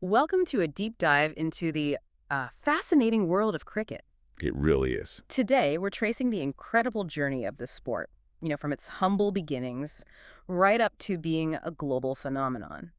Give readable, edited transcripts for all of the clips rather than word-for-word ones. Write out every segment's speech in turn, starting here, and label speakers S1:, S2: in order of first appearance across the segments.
S1: Welcome to a deep dive into the fascinating world of cricket.
S2: It really is.
S1: Today, we're tracing the incredible journey of this sport, from its humble beginnings right up to being a global phenomenon.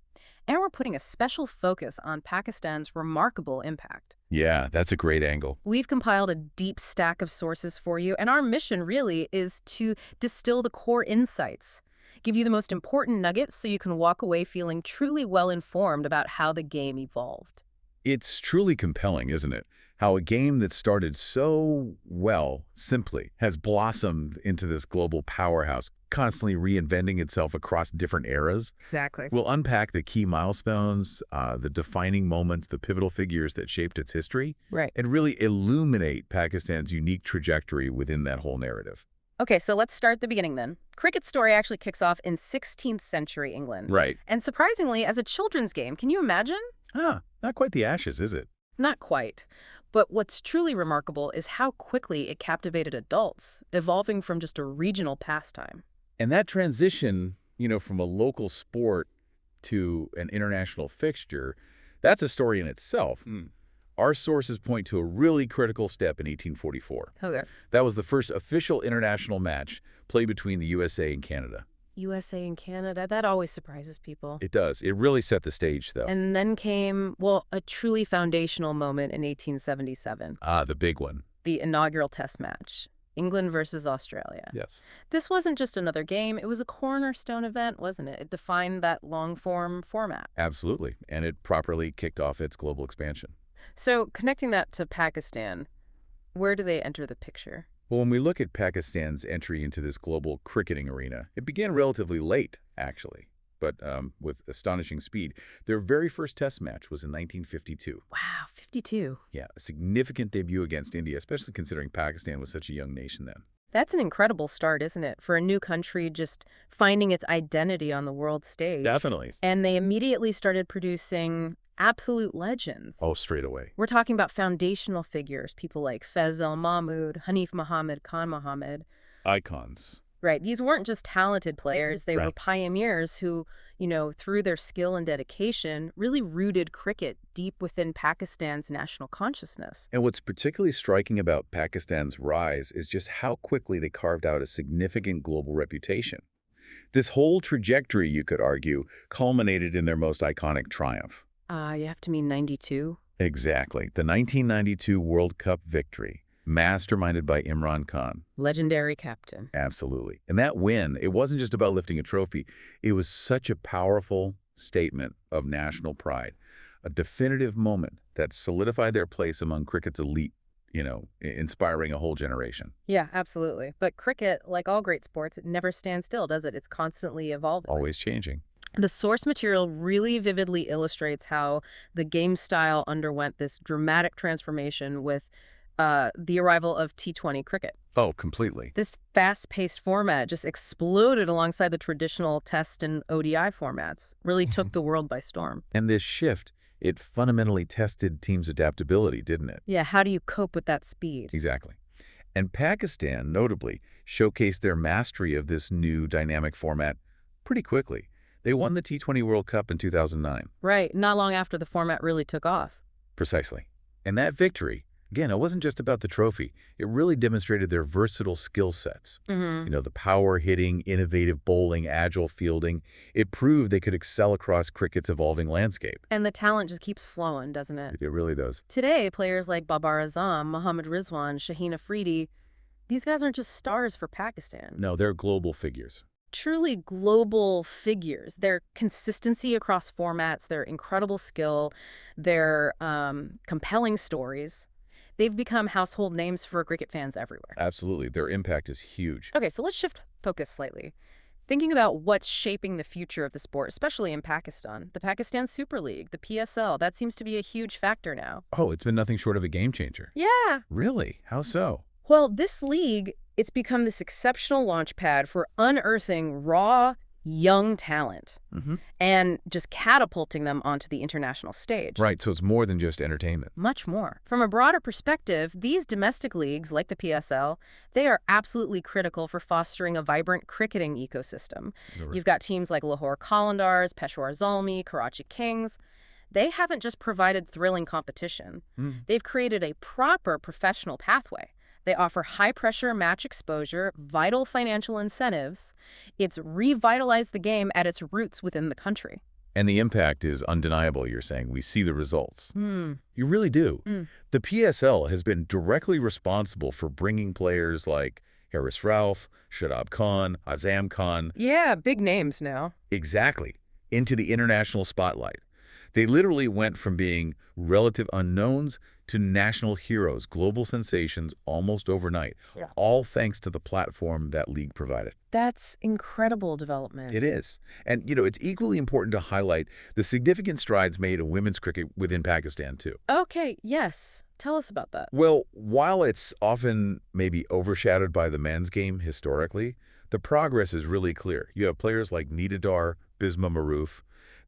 S1: And we're putting a special focus on Pakistan's remarkable impact.
S2: Yeah, that's a great angle.
S1: We've compiled a deep stack of sources for you, and our mission really is to distill the core insights, give you the most important nuggets so you can walk away feeling truly well-informed about how the game evolved.
S2: It's truly compelling, isn't it? How a game that started so well, simply, has blossomed into this global powerhouse, constantly reinventing itself across different eras.
S1: Exactly.
S2: We'll unpack the key milestones, the defining moments, the pivotal figures that shaped its history,
S1: Right.
S2: and really illuminate Pakistan's unique trajectory within that whole narrative.
S1: Okay, so let's start at the beginning then. Cricket's story actually kicks off in 16th century England.
S2: Right.
S1: And surprisingly, as a children's game. Can you imagine?
S2: Not quite the Ashes, is it?
S1: Not quite. But what's truly remarkable is how quickly it captivated adults, evolving from just a regional pastime.
S2: And that transition, from a local sport to an international fixture, that's a story in itself. Our sources point to a really critical step in 1844.
S1: Okay.
S2: That was the first official international match played between the USA and Canada.
S1: USA and Canada, that always surprises people.
S2: It does. It really set the stage, though.
S1: And then came, well, a truly foundational moment in 1877,
S2: The big one.
S1: the inaugural test match. England versus Australia.
S2: Yes.
S1: This wasn't just another game, it was a cornerstone event, wasn't it? It defined that long-form format.
S2: Absolutely. And it properly kicked off its global expansion.
S1: So, connecting that to Pakistan, where do they enter the picture?
S2: Well, when we look at Pakistan's entry into this global cricketing arena, it began relatively late, actually, but with astonishing speed. Their very first test match was in 1952.
S1: Wow, 52.
S2: Yeah, a significant debut against India, especially considering Pakistan was such a young nation then.
S1: That's an incredible start, isn't it? For a new country just finding its identity on the world stage.
S2: Definitely.
S1: And they immediately started producing absolute legends.
S2: Oh, straight away.
S1: We're talking about foundational figures, people like Faisal Mahmud, Hanif Muhammad, Khan Muhammad.
S2: Icons.
S1: Right. These weren't just talented players. They were
S2: Right.
S1: pioneers who, through their skill and dedication, really rooted cricket deep within Pakistan's national consciousness.
S2: And what's particularly striking about Pakistan's rise is just how quickly they carved out a significant global reputation. This whole trajectory, you could argue, culminated in their most iconic triumph.
S1: You have to mean 92?
S2: Exactly. The 1992 World Cup victory, masterminded by Imran Khan.
S1: Legendary captain.
S2: Absolutely. And that win, it wasn't just about lifting a trophy. It was such a powerful statement of national pride, a definitive moment that solidified their place among cricket's elite, inspiring a whole generation.
S1: Yeah, absolutely. But cricket, like all great sports, it never stands still, does it? It's constantly evolving.
S2: Always changing.
S1: The source material really vividly illustrates how the game style underwent this dramatic transformation with the arrival of T20 cricket.
S2: Oh, completely.
S1: This fast-paced format just exploded alongside the traditional Test and ODI formats, really took the world by storm.
S2: And this shift, it fundamentally tested teams' adaptability, didn't it?
S1: Yeah, how do you cope with that speed?
S2: Exactly. And Pakistan, notably, showcased their mastery of this new dynamic format pretty quickly. They won the T20 World Cup in 2009.
S1: Right, not long after the format really took off.
S2: Precisely. And that victory, again, it wasn't just about the trophy. It really demonstrated their versatile skill sets. The power hitting, innovative bowling, agile fielding. It proved they could excel across cricket's evolving landscape.
S1: And the talent just keeps flowing, doesn't it?
S2: It really does.
S1: Today, players like Babar Azam, Mohammad Rizwan, Shaheen Afridi, these guys aren't just stars for Pakistan.
S2: No, they're global figures.
S1: Truly global figures. Their consistency across formats, their incredible skill, their compelling stories, they've become household names for cricket fans everywhere.
S2: Absolutely. Their impact is huge.
S1: Okay, so let's shift focus slightly. Thinking about what's shaping the future of the sport, especially in Pakistan. The Pakistan Super League, the PSL, that seems to be a huge factor now.
S2: Oh, it's been nothing short of a game changer.
S1: Yeah.
S2: Really? How so?
S1: Well, this league, it's become this exceptional launch pad for unearthing raw, young talent and just catapulting them onto the international stage.
S2: Right, so it's more than just entertainment.
S1: Much more. From a broader perspective, these domestic leagues, like the PSL, they are absolutely critical for fostering a vibrant cricketing ecosystem. You've got teams like Lahore Qalandars, Peshawar Zalmi, Karachi Kings. They haven't just provided thrilling competition.
S2: Mm.
S1: They've created a proper professional pathway. They offer high-pressure match exposure, vital financial incentives. It's revitalized the game at its roots within the country.
S2: And the impact is undeniable, you're saying. We see the results.
S1: Hmm.
S2: You really do.
S1: Mm.
S2: The PSL has been directly responsible for bringing players like Harris Ralph, Shadab Khan, Azam Khan,
S1: Yeah, big names now.
S2: exactly, into the international spotlight. They literally went from being relative unknowns to national heroes, global sensations almost overnight,
S1: Yeah.
S2: all thanks to the platform that league provided.
S1: That's incredible development.
S2: It is. And, it's equally important to highlight the significant strides made in women's cricket within Pakistan, too.
S1: Okay, yes. Tell us about that.
S2: Well, while it's often maybe overshadowed by the men's game historically, the progress is really clear. You have players like Nidadar, Bisma Maroof.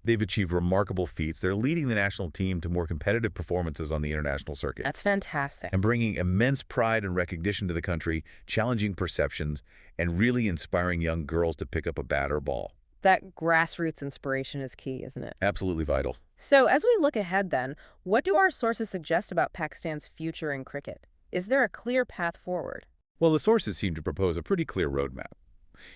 S2: They've achieved remarkable feats. They're leading the national team to more competitive performances on the international circuit
S1: That's fantastic.
S2: and bringing immense pride and recognition to the country, challenging perceptions, and really inspiring young girls to pick up a bat or ball.
S1: That grassroots inspiration is key, isn't it?
S2: Absolutely vital.
S1: So as we look ahead then, what do our sources suggest about Pakistan's future in cricket? Is there a clear path forward?
S2: Well, the sources seem to propose a pretty clear roadmap.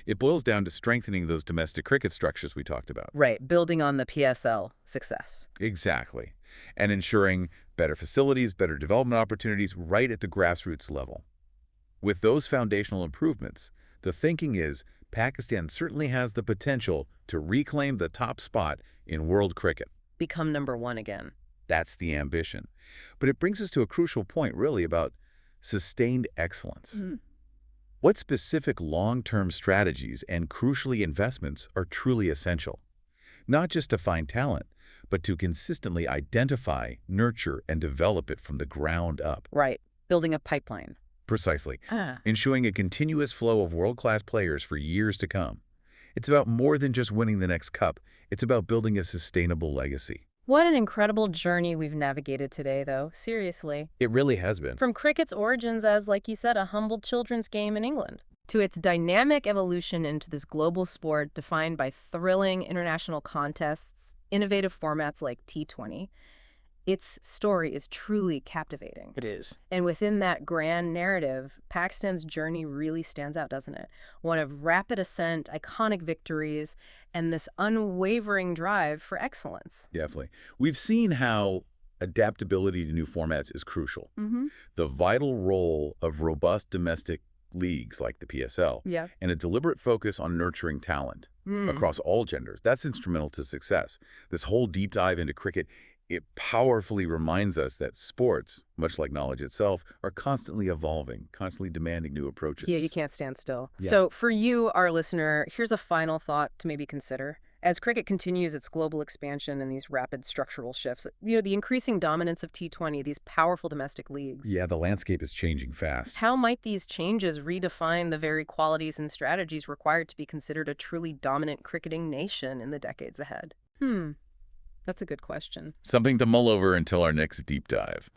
S2: It boils down to strengthening those domestic cricket structures we talked about.
S1: Right, building on the PSL success.
S2: Exactly. And ensuring better facilities, better development opportunities right at the grassroots level. With those foundational improvements, the thinking is Pakistan certainly has the potential to reclaim the top spot in world cricket.
S1: Become number one again.
S2: That's the ambition. But it brings us to a crucial point, really, about sustained excellence. What specific long-term strategies and, crucially, investments are truly essential? Not just to find talent, but to consistently identify, nurture, and develop it from the ground up.
S1: Right, building a pipeline.
S2: Precisely.
S1: Ah.
S2: Ensuring a continuous flow of world-class players for years to come. It's about more than just winning the next cup. It's about building a sustainable legacy.
S1: What an incredible journey we've navigated today, though. Seriously.
S2: It really has been.
S1: From cricket's origins as, like you said, a humble children's game in England, to its dynamic evolution into this global sport defined by thrilling international contests, innovative formats like T20, its story is truly captivating.
S2: It is.
S1: And within that grand narrative, Pakistan's journey really stands out, doesn't it? One of rapid ascent, iconic victories, and this unwavering drive for excellence.
S2: Definitely. We've seen how adaptability to new formats is crucial.
S1: Mm-hmm.
S2: The vital role of robust domestic leagues like the PSL
S1: Yeah.
S2: and a deliberate focus on nurturing talent across all genders. That's instrumental to success. This whole deep dive into cricket, it powerfully reminds us that sports, much like knowledge itself, are constantly evolving, constantly demanding new approaches.
S1: Yeah, you can't stand still.
S2: Yeah.
S1: So for you, our listener, here's a final thought to maybe consider. As cricket continues its global expansion and these rapid structural shifts, the increasing dominance of T20, these powerful domestic leagues.
S2: Yeah, the landscape is changing fast.
S1: How might these changes redefine the very qualities and strategies required to be considered a truly dominant cricketing nation in the decades ahead? That's a good question.
S2: Something to mull over until our next deep dive.